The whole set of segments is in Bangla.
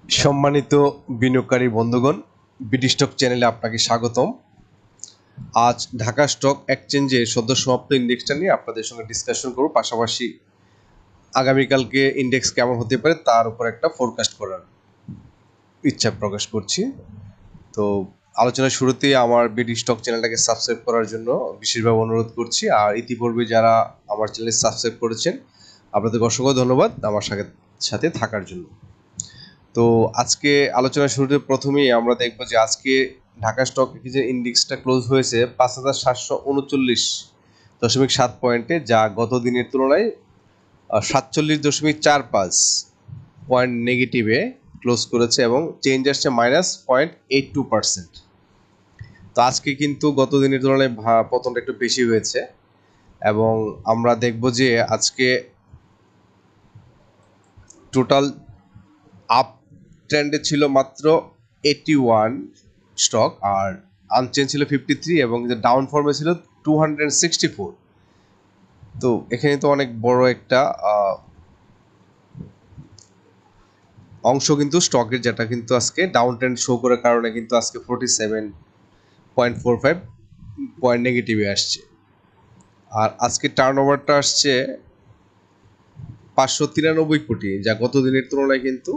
সম্মানিত বিনিয়োগকারী বন্ধুগণ, বিডি স্টক চ্যানেলে আপনাকে স্বাগতম। আজ ঢাকা স্টক এক্সচেঞ্জের সদ্য সমাপ্ত ইন্ডেক্সটা নিয়ে আপনাদের সঙ্গে ডিসকাশন করব, পাশাপাশি আগামীকালকে ইন্ডেক্স কেমন হতে পারে তার উপর একটা ফোরকাস্ট করার ইচ্ছা প্রকাশ করছি। তো আলোচনার শুরুতেই আমার বিডি স্টক চ্যানেলটাকে সাবস্ক্রাইব করার জন্য বিশেষভাবে অনুরোধ করছি। আর ইতিপূর্বে যারা আমার চ্যানেল সাবস্ক্রাইব করেছেন আপনাদেরকে অসংখ্য ধন্যবাদ আমার সাথে থাকার জন্য। তো আজকে আলোচনা শুরুতে প্রথমেই আমরা দেখব যে আজকে ঢাকা স্টক এক্সচেঞ্জের ইন্ডেক্সটা ক্লোজ হয়েছে ৫,৭৩৯.৭ পয়েন্টে, যা গত দিনের তুলনায় ৪৭.৪৫ পয়েন্ট নেগেটিভে ক্লোজ করেছে এবং চেঞ্জ আসছে -0.82%। তো আজকে কিন্তু গত দিনের তুলনায় পতনটা একটু বেশি হয়েছে এবং আমরা দেখব যে আজকে টোটাল আপ ট্রেন্ডে ছিল মাত্র 81 স্টক, আর আনচেঞ্জ ছিল 53 এবং ডাউন ফর্মে ছিল 264। তো এখানে তো অনেক বড় একটা অংশ কিন্তু স্টকের, যেটা কিন্তু আজকে ডাউন ট্রেন্ড শো করার কারণে কিন্তু আজকে 47.45 পয়েন্ট নেগেটিভে আসছে। আর আজকে টার্নওভারটা আসছে 593 কোটি, যা গত দিনের তুলনায় কিন্তু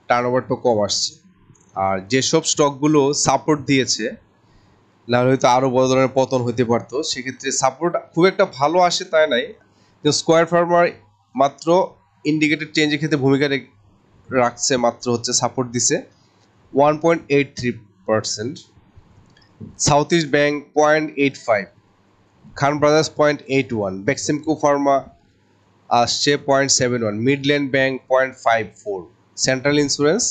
টার্নওভারটা কম আসছে। আর যেসব স্টকগুলো সাপোর্ট দিয়েছে, নাহলে হয়তো আরও বড় ধরনের পতন হতে পারতো, সেক্ষেত্রে সাপোর্ট খুব একটা ভালো আসে তাই নাই। স্কোয়ার ফার্মার মাত্র ইন্ডিকেটেড চেঞ্জের ক্ষেত্রে ভূমিকা রাখছে, মাত্র হচ্ছে সাপোর্ট দিছে 1.83%, সাউথ ইস্ট ব্যাংক 0.85, খান ব্রাদার্স 0.81, বেক্সিমকো ফার্মা আসছে 0.71, মিডল্যান্ড ব্যাংক 0.54, সেন্ট্রাল ইন্স্যুরেন্স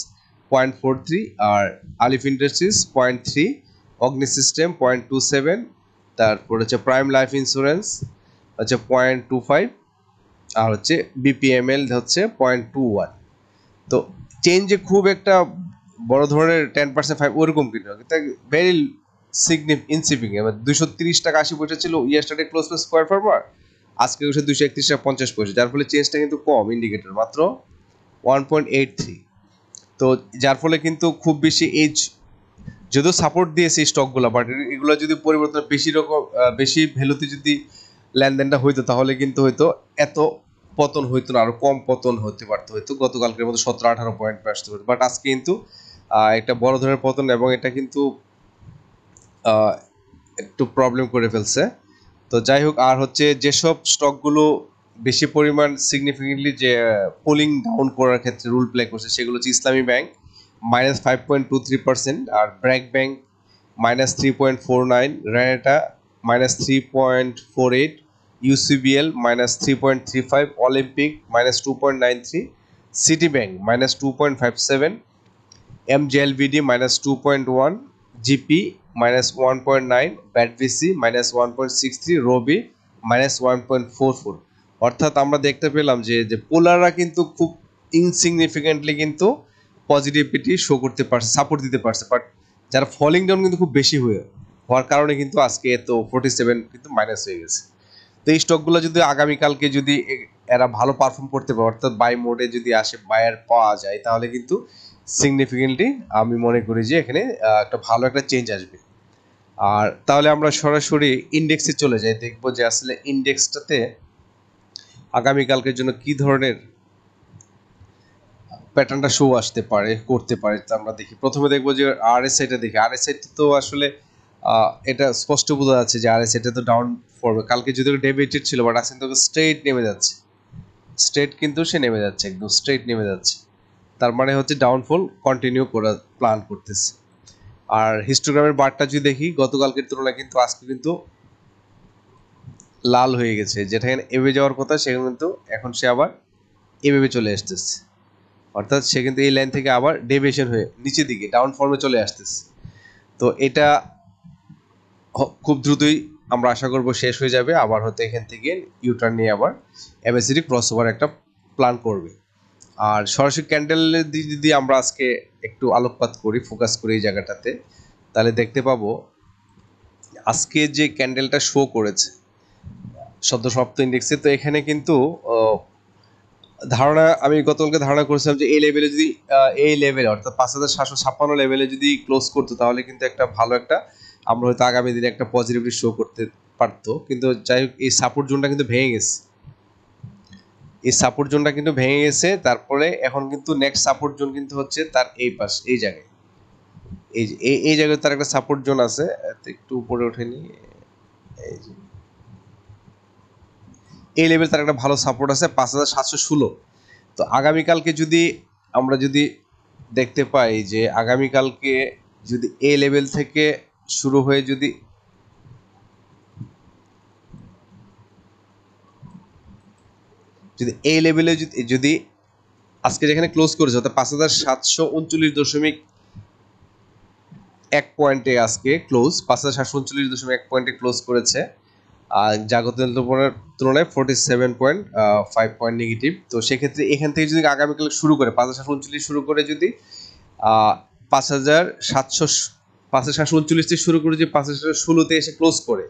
0.43, আর আলিফ ইন্ডাস্ট্রিজ 0.3, অগ্নি সিস্টেম 0.27, তারপর হচ্ছে প্রাইম লাইফ ইন্স্যুরেন্স হচ্ছে 0.25, আর হচ্ছে বিপিএমএল হচ্ছে 0.21। তো চেঞ্জে খুব একটা বড় ধরনের 10% 5 ওরকম কিন্তু ভেরি ইনসিগনিফিকেন্ট। এবার 230 টাকা 80 পয়সা ছিল ইয়েস্টারডে ক্লোজ স্কোয়ার ফার্মার, আজকে হচ্ছে 231 টাকা 50 পয়সা, যার ফলে চেঞ্জটা কিন্তু কম, ইন্ডিকেটর মাত্র 1.83। তো যার ফলে কিন্তু খুব বেশি এজ যদিও সাপোর্ট দিয়েছে স্টকগুলো, বাট এগুলো যদি পরিবর্তন বেশি ভ্যালুতে যদি লেনদেনটা হইতো তাহলে কিন্তু হয়তো এত পতন হইতো না, আরো কম পতন হতে পারতো, হয়তো গতকালকের মতো 17-18 পয়েন্ট আসতে পারতো। বাট আজকে কিন্তু একটা বড় ধরনের পতন এবং এটা কিন্তু একটু প্রবলেম করে ফেলছে। তো যাই হোক, আর হচ্ছে যেসব স্টকগুলো বেশি পরিমাণ সিগনিফিকেন্টলি যে পুলিং ডাউন করার ক্ষেত্রে রুল প্লে করছে, সেগুলো হচ্ছে ইসলামী ব্যাংক -5.23%, আর BRAC Bank -3.49, Renata -3.48, UCBL -3.35, Olympic -2.93, City Bank -2.57, MJLBD -2.1, GP -1.9, BATBC -1.63, Robi -1.44। অর্থাৎ আমরা দেখতে পেলাম যে পোলাররা কিন্তু খুব ইনসিগনিফিকেন্টলি কিন্তু পজিটিভিটি শো করতে পারছে, সাপোর্ট দিতে পারছে, বাট যারা ফলিং ডাউন কিন্তু খুব বেশি হওয়ার কারণে কিন্তু আজকে এত 47 কিন্তু মাইনাস হয়ে গেছে। তো এই স্টকগুলো যদি আগামীকালকে যদি এরা ভালো পারফর্ম করতে পারে, অর্থাৎ বাই মোডে যদি আসে, বায়ার পাওয়া যায়, তাহলে কিন্তু সিগনিফিকেন্টলি আমি মনে করি যে এখানে একটা ভালো একটা চেঞ্জ আসবে। আর তাহলে আমরা সরাসরি ইন্ডেক্সে চলে যাই, দেখবো যে আসলে ইন্ডেক্সটাতে আগামীকালকের জন্য কি ধরনের প্যাটার্নটা শো করতে পারে। তা আমরা দেখি, প্রথমে দেখবো যে আরএসআইটা দেখি। আরএসআইটা তো আসলে এটা স্পষ্ট বোঝা যাচ্ছে যে আরএসআইটা তো ডাউন ফর্মে, কালকে যদিও ডেবিটেড ছিল, বাট আজকে কিন্তু স্ট্রেট নেমে যাচ্ছে, কিন্তু সে নেমে যাচ্ছে, একদম স্ট্রেট নেমে যাচ্ছে। তার মানে হচ্ছে ডাউনফল কন্টিনিউ করার প্ল্যান করতেছে। আর হিস্টোগ্রামের বারটা যদি দেখি, গতকালকের তুলনায় কিন্তু আজকে কিন্তু লাল হয়ে গেছে, যেটা এভাবে যাওয়ার কথা সেখানে কিন্তু এখন সে আবার এভাবে চলে আসতেছে, অর্থাৎ সে কিন্তু এই লাইন থেকে আবার ডেভিয়েশন হয়ে নিচের দিকে ডাউন ফর্মে চলে আসতেছে। তো এটা খুব দ্রুতই আমরা আশা করব শেষ হয়ে যাবে, আবার হয়তো এখান থেকে ইউটার্ন নিয়ে আবার এমএসিডি ক্রসওভার একটা প্ল্যান করবে। আর সরাসরি ক্যান্ডেলের দিকে যদি আমরা আজকে একটু আলোকপাত করি, ফোকাস করি এই জায়গাটাতে, তাহলে দেখতে পাবো আজকে যে ক্যান্ডেলটা শো করেছে সদ্য সমাপ্ত ইন্ডেক্সে, তো এখানে কিন্তু ধারণা আমি গতকালকে ধারণা করেছিলাম যে এই লেভেলে যদি এই লেভেলে অর্থাৎ 5756 লেভেলে যদি ক্লোজ করতো তাহলে কিন্তু একটা ভালো একটা আমরা হয়তো আগামী দিনে একটা পজিটিভিটি শো করতে পারতো, কিন্তু যাই হোক এই সাপোর্ট জোনটা কিন্তু ভেঙে গেছে। এই সাপোর্ট জোনটা কিন্তু ভেঙে গেছে। তারপরে এখন কিন্তু নেক্সট সাপোর্ট জোন কিন্তু হচ্ছে তার এই পাশ, এই জায়গায়, এই যে এই জায়গায় তার একটা সাপোর্ট জোন আছে, একটু উপরে ওঠেনি, এই যে এই লেভেল তার একটা ভালো সাপোর্ট আছে 5716। তো আগামীকালকে যদি আমরা যদি দেখতে পাই যে আগামীকালকে যদি এই লেভেল থেকে শুরু হয়ে যদি এই লেভেলে যদি আজকে যেখানে ক্লোজ করেছে অর্থাৎ 5739.1 পয়েন্টে আজকে ক্লোজ 5739.1 পয়েন্টে ক্লোজ করেছে, আর জাগত তুলনায় 47.5 পয়েন্ট নেগেটিভ। তো সেক্ষেত্রে এখান থেকে যদি আগামীকাল শুরু করে 5739 শুরু করে যদি 5739 থেকে শুরু করে যদি 5716-তে এসে ক্লোজ করে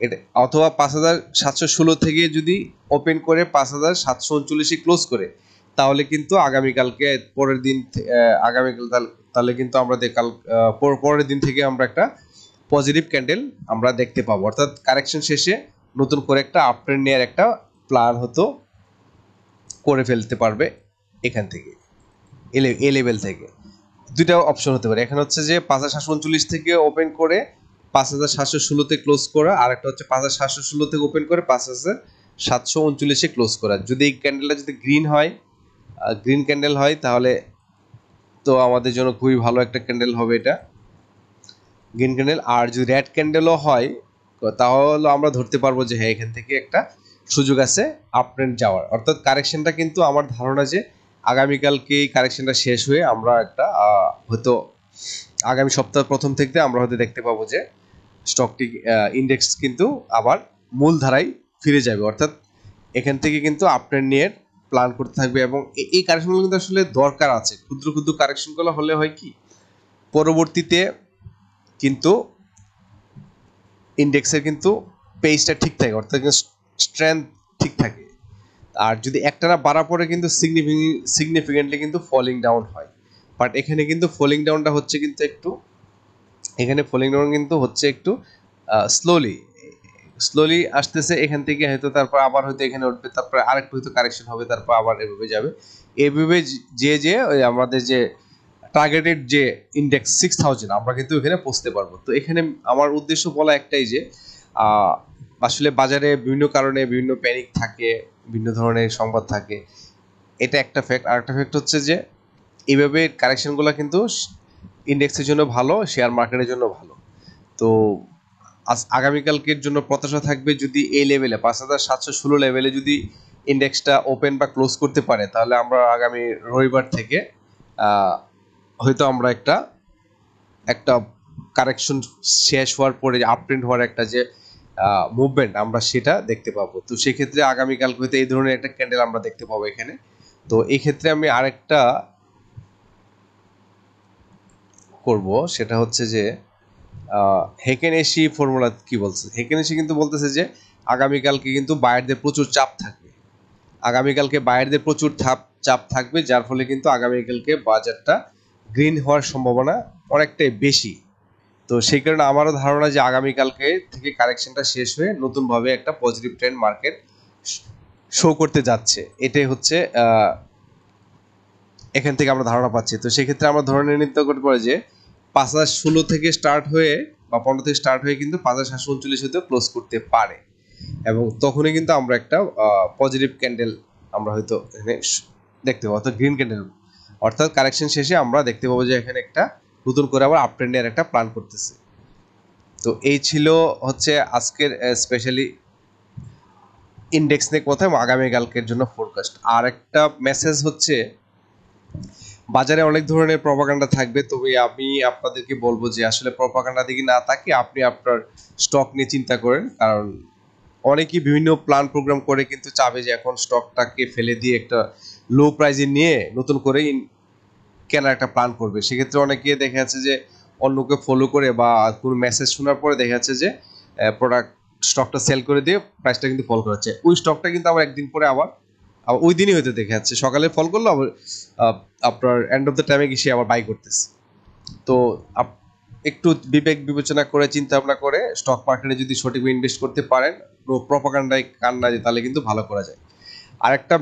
এটা, অথবা 5716 থেকে যদি ওপেন করে 5739-এ ক্লোজ করে, তাহলে কিন্তু আগামীকালকে পরের দিন আগামীকাল তাহলে কিন্তু আমরা পরের দিন থেকে আমরা একটা পজিটিভ ক্যান্ডেল আমরা দেখতে পাবো, অর্থাৎ কারেকশন শেষে নতুন করে একটা আপট্রেন্ড নেওয়ার একটা প্ল্যান হতো করে ফেলতে পারবে এখান থেকে, এ লেভেল থেকে। দুইটা অপশন হতে পারে, এখানে হচ্ছে যে 5739 থেকে ওপেন করে 5716-তে ক্লোজ করা, আর একটা হচ্ছে 5716 থেকে ওপেন করে 5739-এ ক্লোজ করা। যদি এই ক্যান্ডেলটা যদি গ্রিন ক্যান্ডেল হয় তাহলে তো আমাদের জন্য খুবই ভালো একটা ক্যান্ডেল হবে এটা, গ্রিন ক্যান্ডেল। আর যদি রেড ক্যান্ডেলও হয় তাহলে আমরা ধরতে পারবো যে হ্যাঁ এখান থেকে একটা সুযোগ আছে আপট্রেন্ড যাওয়ার, অর্থাৎ কারেকশনটা কিন্তু আমার ধারণা যে আগামীকালকে এই কারেকশনটা শেষ হয়ে আমরা একটা হয়তো আগামী সপ্তাহ প্রথম থেকে আমরা হয়তো দেখতে পাবো যে স্টকটি ইন্ডেক্স কিন্তু আবার মূল ধারায় ফিরে যাবে, অর্থাৎ এখান থেকে কিন্তু আপট্রেন্ড নিয়ে প্ল্যান করতে থাকবে। এবং এই কারেকশনগুলো কিন্তু আসলে দরকার আছে, ক্ষুদ্র ক্ষুদ্র কারেকশনগুলো হলে হয় কি পরবর্তীতে কিন্তু ইন্ডেক্সের কিন্তু পেজটা ঠিক থাকে, অর্থাৎ স্ট্রেংথ ঠিক থাকে। আর যদি একটানা বাড়া পরে কিন্তু সিগনিফিকেন্টলি কিন্তু ফলিং ডাউন হয়, বাট এখানে কিন্তু ফলিং ডাউনটা হচ্ছে কিন্তু একটু, এখানে ফলিং ডাউন কিন্তু হচ্ছে একটু স্লোলি আসতেছে, এখান থেকে হয়তো তারপর আবার হয়তো এখানে উঠবে, তারপর আরেকটু হয়তো কারেকশন হবে, তারপর আবার এভাবে যাবে, এভাবে যে ওই আমাদের যে টার্গেটেড যে ইন্ডেক্স 6000 আমরা কিন্তু এখানে পৌঁছতে পারবো। তো এখানে আমার উদ্দেশ্য বলা একটাই যে আসলে বাজারে বিভিন্ন কারণে বিভিন্ন প্যানিক থাকে, বিভিন্ন ধরনের সংবাদ থাকে, এটা একটা ফ্যাক্ট। আর একটা ফ্যাক্ট হচ্ছে যে এইভাবে কারেকশনগুলো কিন্তু ইন্ডেক্সের জন্য ভালো, শেয়ার মার্কেটের জন্য ভালো। তো আগামীকালকের জন্য প্রত্যাশা থাকবে যদি এই লেভেলে 5716 লেভেলে যদি ইন্ডেক্সটা ওপেন বা ক্লোজ করতে পারে, তাহলে আমরা আগামী রবিবার থেকে হয়তো আমরা একটা কারেকশন শেষ হওয়ার পরে আপট্রেন্ড হওয়ার একটা যে মুভমেন্ট আমরা সেটা দেখতে পাবো। তো সেক্ষেত্রে আগামীকাল হয়তো এই ধরনের একটা ক্যান্ডেল আমরা দেখতে পাবো এখানে। তো এই ক্ষেত্রে আমি আরেকটা করব, সেটা হচ্ছে যে হেকেনেশি ফর্মুলা কি বলছে, হেকেনেশি কিন্তু বলতেছে যে আগামীকালকে কিন্তু বায়ারদের প্রচুর চাপ থাকবে, আগামীকালকে বায়ারদের প্রচুর চাপ থাকবে, যার ফলে কিন্তু আগামীকালকে বাজারটা গ্রিন হওয়ার সম্ভাবনা অনেকটাই বেশি। তো সেই কারণে আমারও ধারণা যে আগামীকালকে থেকে কারেকশনটা শেষ হয়ে নতুনভাবে একটা পজিটিভ ট্রেন্ড মার্কেট শো করতে যাচ্ছে, এটাই হচ্ছে এখান থেকে আমরা ধারণা পাচ্ছি। তো সেক্ষেত্রে আমরা ধরে নিতে করতে পারি যে 5016 থেকে স্টার্ট হয়ে বা 15 থেকে স্টার্ট হয়ে কিন্তু 5739 হতে ক্লোজ করতে পারে, এবং তখনই কিন্তু আমরা একটা পজিটিভ ক্যান্ডেল আমরা হয়তো এখানে দেখতে পাবো, অর্থাৎ গ্রিন ক্যান্ডেল, অর্থাৎ কারেকশন শেষে আমরা দেখতে পাবো যে এখানে একটা নতুন করে আবার আপট্রেন্ডের একটা প্ল্যান করতেছে। তো এই ছিল হচ্ছে আজকের স্পেশালি ইন্ডেক্স নিয়ে কথা এবং আগামীকালকের জন্য ফোরকাস্ট। আর একটা মেসেজ হচ্ছে বাজারে অনেক ধরনের প্রপাগান্ডা থাকবে, তবে আমি আপনাদেরকে বলবো যে আসলে প্রপাগান্ডা দিকে না তাকিয়ে আপনি আপনার স্টক নিয়ে চিন্তা করেন, কারণ অনেকেই বিভিন্ন প্ল্যান প্রোগ্রাম করে কিন্তু চাবে যে এখন স্টকটাকে ফেলে দিয়ে একটা লো প্রাইজে নিয়ে নতুন করে কেনার একটা প্ল্যান করবে। সেক্ষেত্রে অনেকে দেখা যাচ্ছে যে অন্যকে ফলো করে বা কোনো মেসেজ শোনার পরে দেখা যাচ্ছে যে প্রোডাক্ট স্টকটা সেল করে দিয়ে প্রাইসটা কিন্তু ফল করাচ্ছে, ওই স্টকটা কিন্তু আবার একদিন পরে আবার আবার ওই দিনই হয়তো দেখে যাচ্ছে, সকালে ফল করলো আবার আপনার এন্ড অফ দ্য টাইমে গিয়ে সে আবার বাই করতেছে। তো একটু বিবেক বিবেচনা করে চিন্তা ভাবনা করে স্টক মার্কেটে যদি সঠিকভাবে ইনভেস্ট করতে পারেন, প্রপাগান্ডায় কান না দিয়ে, তাহলে কিন্তু ভালো করা যায়। আরেকটা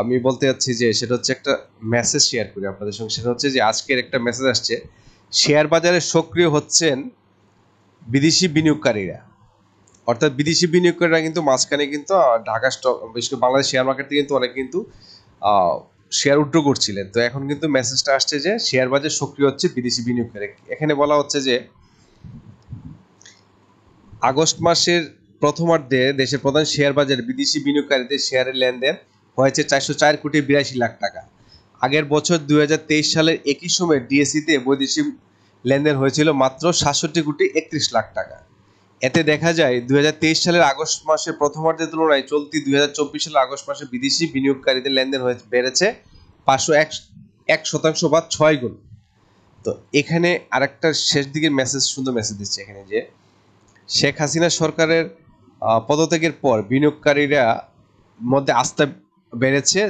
আমি বলতে যাচ্ছি যে সেটা হচ্ছে একটা মেসেজ শেয়ার করি আপনাদের সঙ্গে। সেটা হচ্ছে যে আজকের একটা মেসেজ আসছে, শেয়ার বাজারে সক্রিয় হচ্ছেন বিদেশি বিনিয়োগকারীরা। অর্থাৎ বিদেশি বিনিয়োগকারীরা কিন্তু মাঝখানে কিন্তু ঢাকা স্টক, বিশেষ করে বাংলাদেশ শেয়ার মার্কেটে কিন্তু অনেক কিন্তু শেয়ার উইথড্র করছিলেন। তো এখন কিন্তু মেসেজটা আসছে যে শেয়ার বাজার সক্রিয় হচ্ছে বিদেশি বিনিয়োগকারী। এখানে বলা হচ্ছে যে আগস্ট মাসের প্রথমার্ধে দেশের প্রধান শেয়ার বাজারে বিদেশি বিনিয়োগকারীদের শেয়ারের লেনদেন হয়েছে 404 কোটি 82 লাখ টাকা। আগের বছর 2023 সালের একই সময়ে ডিএসইতে বৈদেশিক লেনদেন হয়েছিল মাত্র 67 কোটি 31 লাখ টাকা। এতে দেখা যায় 2023 সালের আগস্ট মাসের প্রথমার্ধের তুলনায় চলতি 2024 সালের আগস্ট মাসে বিদেশি বিনিয়োগকারীদের লেনদেন বেড়েছে 501% বা 6 গুণ। তো এখানে আরেকটা শেষ দিকের মেসেজ, সুন্দর মেসেজ দিচ্ছে এখানে যে শেখ হাসিনা সরকারের পদত্যাগের পর বিনিয়োগকারীরা মধ্যে আস্থা বেড়েছে।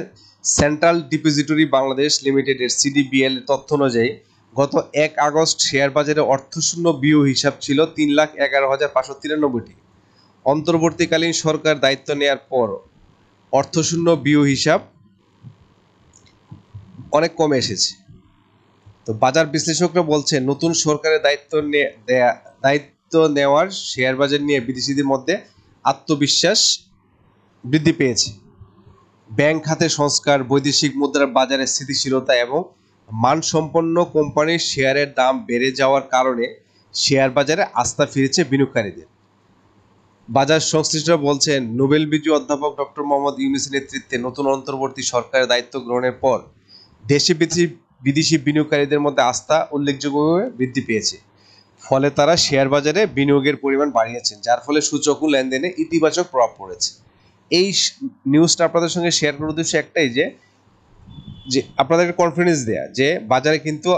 সেন্ট্রাল ডিপোজিটরি বাংলাদেশ লিমিটেডের সিডিবিএল তথ্য অনুযায়ী গত 1 আগস্ট শেয়ার বাজারে অর্থশূন্য বিনিয়োগ হিসাব ছিল 3,11,593টি। অন্তর্বর্তীকালীন সরকার দায়িত্ব নেয়ার পর অর্থশূন্য বিনিয়োগ হিসাব অনেক কমে এসেছে। তো বাজার বিশ্লেষকরা বলছেন নতুন সরকারের দায়িত্ব নেওয়ার শেয়ার বাজার নিয়ে বিদেশিদের মধ্যে আত্মবিশ্বাস বৃদ্ধি পেয়েছে। ব্যাংক খাতে সংস্কার, বৈদেশিক মুদ্রার বাজারে স্থিতিশীলতা এবং মানসম্পন্ন কোম্পানির শেয়ারের দাম বেড়ে যাওয়ার কারণে শেয়ার বাজারে আস্থা ফিরেছে বিনিয়োগকারীদের। বাজার সংশ্লিষ্টরা বলছেন নোবেল বিজয়ী অধ্যাপক ডক্টর মোহাম্মদ ইউনূসের নেতৃত্বে নতুন অন্তর্বর্তী সরকারের দায়িত্ব গ্রহণের পর দেশি বিদেশি বিনিয়োগকারীদের মধ্যে আস্থা উল্লেখযোগ্যভাবে বৃদ্ধি পেয়েছে। ফলে তারা শেয়ার বাজারে বিনিয়োগের পরিমাণ বাড়িয়েছেন, যার ফলে সূচক ও লেনদেনে ইতিবাচক প্রভাব পড়েছে। এই নিউজটা আপনাদের সঙ্গে শেয়ার করার উদ্দেশ্য একটাই যে আপনাদেরকে কনফিডেন্স দেয়া যে বাজারে কিন্তু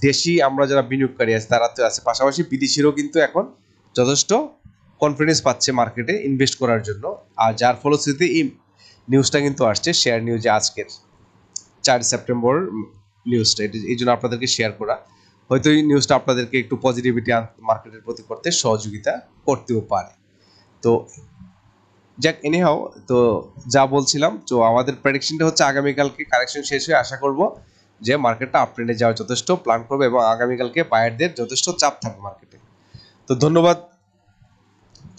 দেশি আমরা যারা বিনিয়োগকারী আছে তারা তো আছে, পাশাপাশি বিদেশিরও কিন্তু এখন যথেষ্ট কনফিডেন্স পাচ্ছে মার্কেটে ইনভেস্ট করার জন্য। আর যার ফলশ্রুতিতে এই নিউজটা কিন্তু আসছে শেয়ার নিউজে, আজকের 4 সেপ্টেম্বর নিউজটা। এই জন্য আপনাদেরকে শেয়ার করা, হয়তো এই নিউজটা আপনাদেরকে একটু পজিটিভিটি মার্কেটের প্রতি করতে সহযোগিতা করতেও পারে। তো যাক, এনিহাও, তো যা বলছিলাম, তো আমাদের প্রেডিকশনটা হচ্ছে আগামীকালকে কারেকশন শেষ হয়ে আশা করব যে মার্কেটটা আপট্রেন্ডে যাওয়ার যথেষ্ট প্ল্যান করবে এবং আগামীকালকে বায়ারদের যথেষ্ট চাপ থাকবে মার্কেটে। তো ধন্যবাদ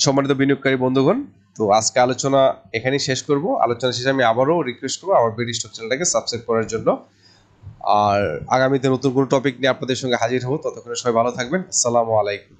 সম্মানিত বিনিয়োগকারী বন্ধুগণ। তো আজকে আলোচনা এখানেই শেষ করব। আলোচনা শেষে আমি আবারও রিকোয়েস্ট করবো আমার বিডি স্টক চ্যানেলটাকে সাবস্ক্রাইব করার জন্য। আর আগামীতে নতুন কোনো টপিক নিয়ে আপনাদের সঙ্গে হাজির হব। ততক্ষণে সবাই ভালো থাকবেন। আসসালামু আলাইকুম।